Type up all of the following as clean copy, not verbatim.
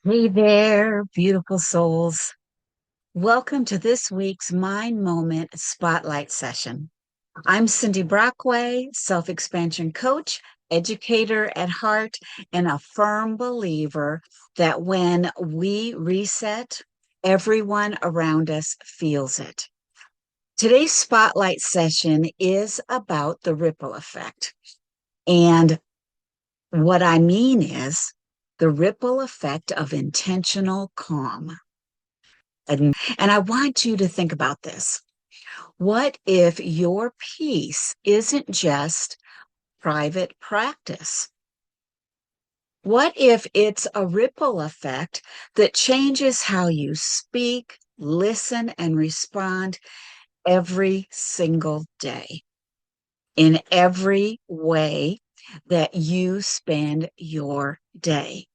Hey there, beautiful souls. Welcome to this week's Mind Moment Spotlight session. I'm Cindy Brockway, self expansion coach, educator at heart, and a firm believer that when we reset, everyone around us feels it. Today's spotlight session is about the ripple effect. And what I mean is the ripple effect of intentional calm. And I want you to think about this. What if your peace isn't just private practice? What if it's a ripple effect that changes how you speak, listen, and respond every single day in every way that you spend your day?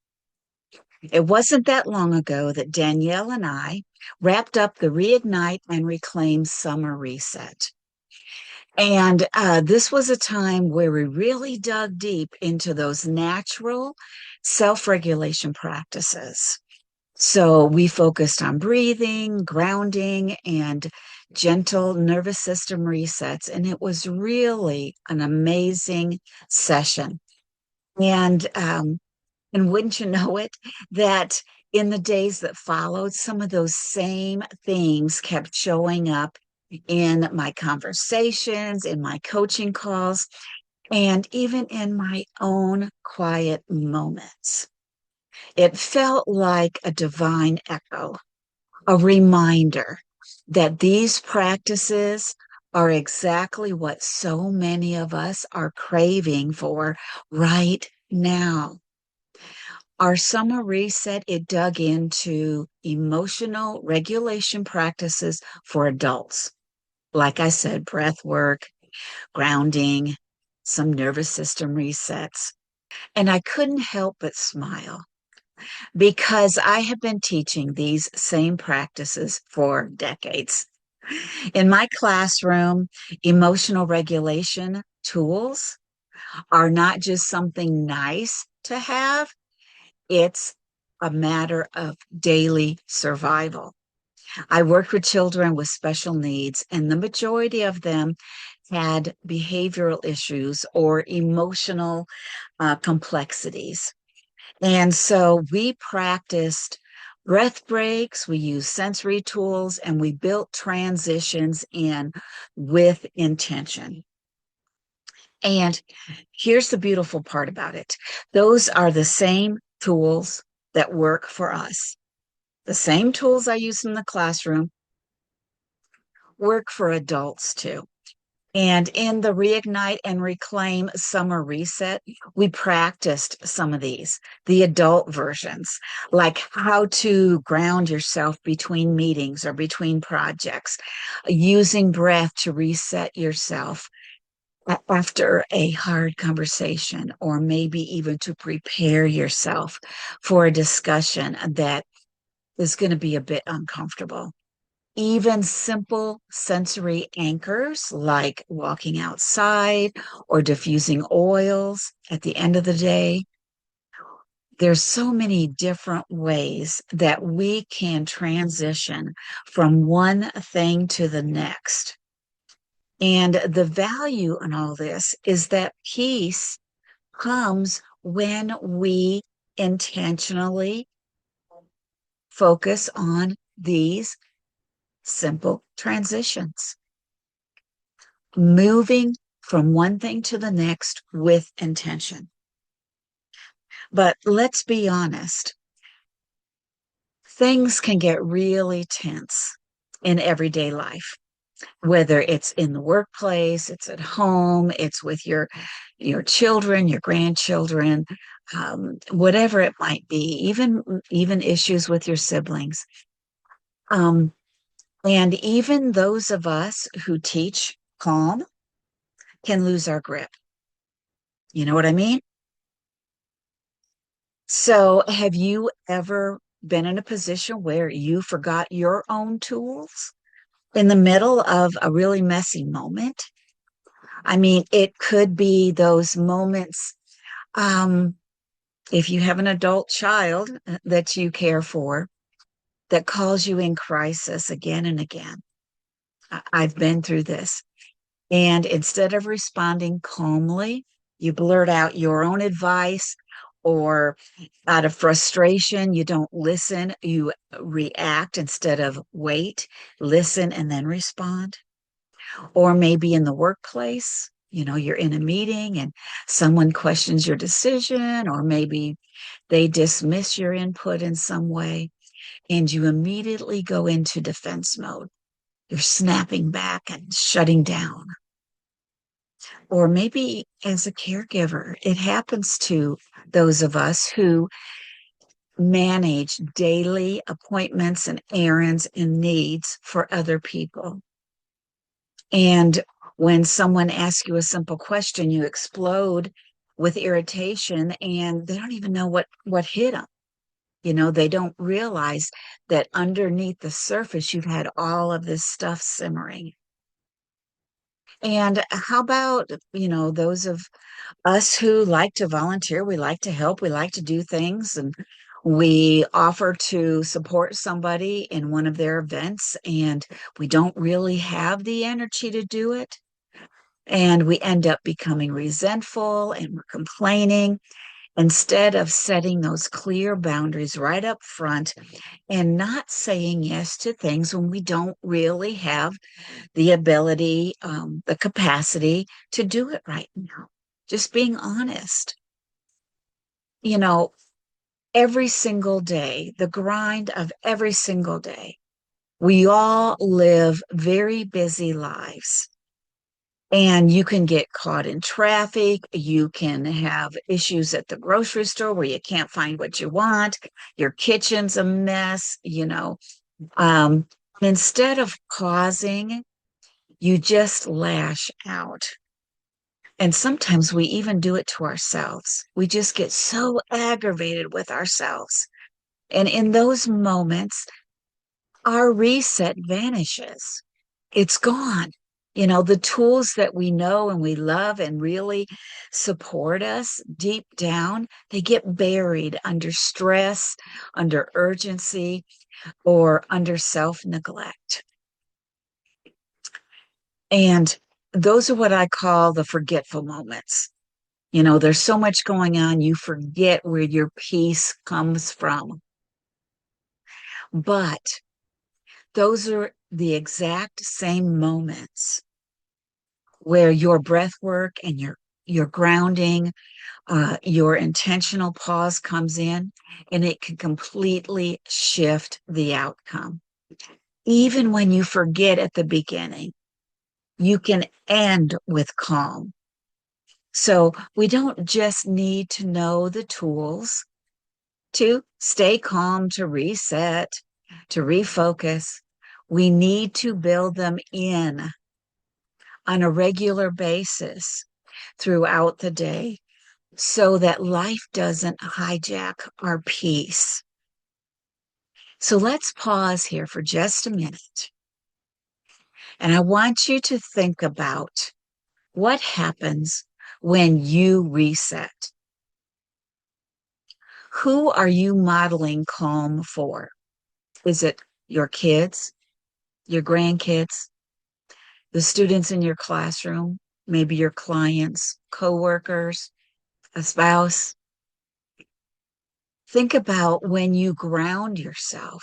It wasn't that long ago that Danielle and I wrapped up the Reignite and Reclaim Summer Reset. And this was a time where we really dug deep into those natural self regulation practices. So we focused on breathing, grounding, and gentle nervous system resets. And it was really an amazing session. And and wouldn't you know it, that in the days that followed, some of those same themes kept showing up in my conversations, in my coaching calls, and even in my own quiet moments. It felt like a divine echo, a reminder that these practices are exactly what so many of us are craving for right now. Our summer reset, it dug into emotional regulation practices for adults. Like I said, breath work, grounding, some nervous system resets. And I couldn't help but smile because I have been teaching these same practices for decades. In my classroom, emotional regulation tools are not just something nice to have, it's a matter of daily survival. I worked with children with special needs, and the majority of them had behavioral issues or emotional complexities. And so we practiced breath breaks, we used sensory tools, and we built transitions in with intention. And here's the beautiful part about it, those are the same tools that work for us. The same tools I use in the classroom work for adults too. And in the Reignite and Reclaim Summer Reset, we practiced some of these, the adult versions, like how to ground yourself between meetings or between projects, using breath to reset yourself after a hard conversation, or maybe even to prepare yourself for a discussion that is going to be a bit uncomfortable. Even simple sensory anchors like walking outside or diffusing oils at the end of the day. There's so many different ways that we can transition from one thing to the next. And the value in all this is that peace comes when we intentionally focus on these simple transitions, moving from one thing to the next with intention. But let's be honest, things can get really tense in everyday life, whether it's in the workplace, it's at home, it's with your children, your grandchildren, whatever it might be, even issues with your siblings. Um, and even those of us who teach calm can lose our grip. You know what I mean? So, have you ever been in a position where you forgot your own tools in the middle of a really messy moment? I mean, it could be those moments. Um, If you have an adult child that you care for that calls you in crisis again and again, I've been through this. And instead of responding calmly, you blurt out your own advice, or out of frustration, you don't listen, you react instead of wait, listen, and then respond. Or maybe in the workplace, you're in a meeting and someone questions your decision, or maybe they dismiss your input in some way, and you immediately go into defense mode. You're snapping back and shutting down. Or maybe as a caregiver, it happens to those of us who manage daily appointments and errands and needs for other people. And when someone asks you a simple question, you explode with irritation and they don't even know what hit them. They don't realize that underneath the surface, you've had all of this stuff simmering. And how about, those of us who like to volunteer, we like to help, we like to do things, and we offer to support somebody in one of their events, and we don't really have the energy to do it. And we end up becoming resentful and we're complaining instead of setting those clear boundaries right up front and not saying yes to things when we don't really have the ability, the capacity to do it right now. Just being honest. You know, every single day, the grind of every single day, we all live very busy lives. And you can get caught in traffic. You can have issues at the grocery store where you can't find what you want. Your kitchen's a mess. Um, Instead of pausing, you just lash out. And sometimes we even do it to ourselves. We just get so aggravated with ourselves. And in those moments, our reset vanishes. It's gone. The tools that we know and we love and really support us deep down, they get buried under stress, under urgency, or under self-neglect. And those are what I call the forgetful moments. There's so much going on, you forget where your peace comes from. But those are the exact same moments where your breath work and your grounding, your intentional pause comes in, and it can completely shift the outcome. Even when you forget at the beginning, you can end with calm. So we don't just need to know the tools to stay calm, to reset, to refocus. We need to build them in on a regular basis throughout the day so that life doesn't hijack our peace. So let's pause here for just a minute. And I want you to think about what happens when you reset. Who are you modeling calm for? Is it your kids, your grandkids, the students in your classroom, maybe your clients, coworkers, a spouse? Think about when you ground yourself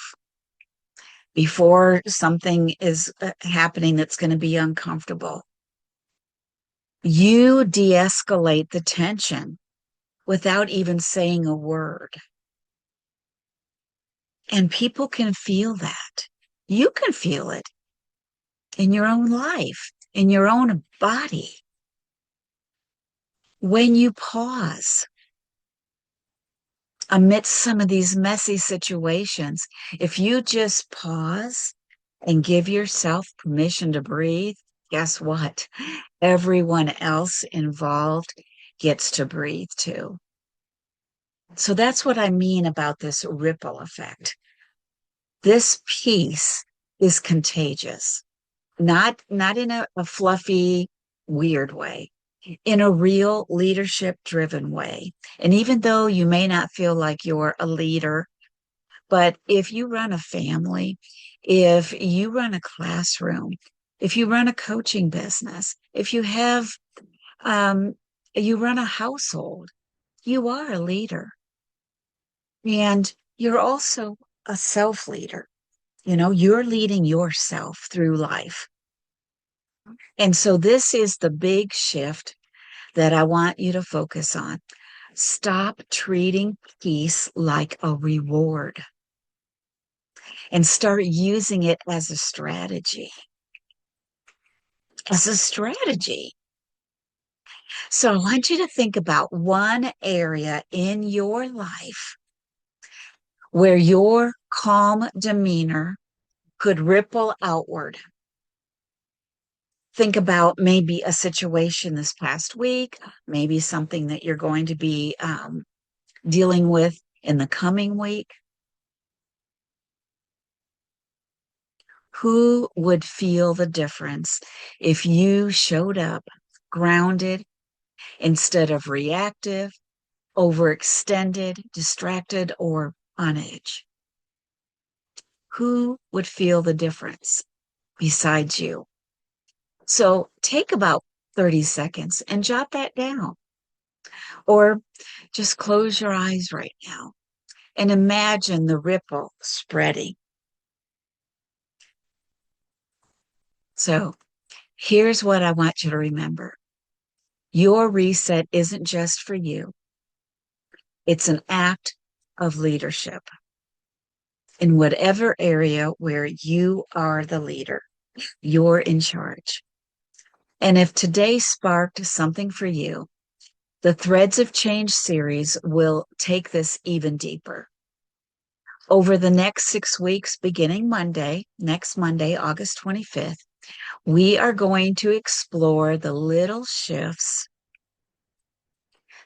before something is happening that's going to be uncomfortable. You de-escalate the tension without even saying a word. And people can feel that. You can feel it in your own life, in your own body. When you pause amidst some of these messy situations, if you just pause and give yourself permission to breathe, guess what? Everyone else involved gets to breathe too. So that's what I mean about this ripple effect. This piece is contagious, not in a fluffy, weird way. in a real leadership driven way. And even though you may not feel like you're a leader, but if you run a family, if you run a classroom, if you run a coaching business, if you have, um, you run a household, you are a leader. And you're also a self leader. You know, you're leading yourself through life. And so this is the big shift that I want you to focus on. Stop treating peace like a reward and start using it as a strategy. As a strategy. So I want you to think about one area in your life where your calm demeanor could ripple outward. Think about maybe a situation this past week, maybe something that you're going to be dealing with in the coming week. Who would feel the difference if you showed up grounded instead of reactive, overextended, distracted, or on edge? Who would feel the difference besides you? So take about 30 seconds and jot that down. Or just close your eyes right now and imagine the ripple spreading. So here's what I want you to remember. Your reset isn't just for you. It's an act of leadership in whatever area where you are the leader. You're in charge. And if today sparked something for you, the Threads of Change series will take this even deeper. Over the next 6 weeks, beginning next Monday, August 25th, we are going to explore the little shifts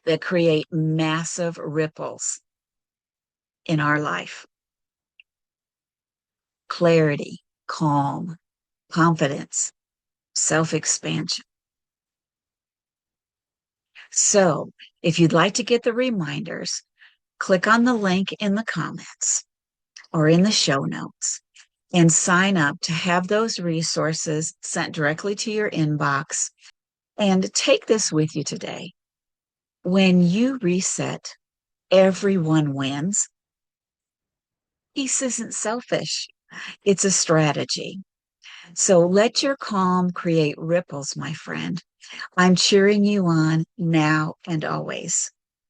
that create massive ripples in our life. Clarity, calm, confidence, self-expansion. So if you'd like to get the reminders, click on the link in the comments or in the show notes and sign up to have those resources sent directly to your inbox. And take this with you today. When you reset, everyone wins. Peace isn't selfish, it's a strategy. So let your calm create ripples, my friend. I'm cheering you on now and always.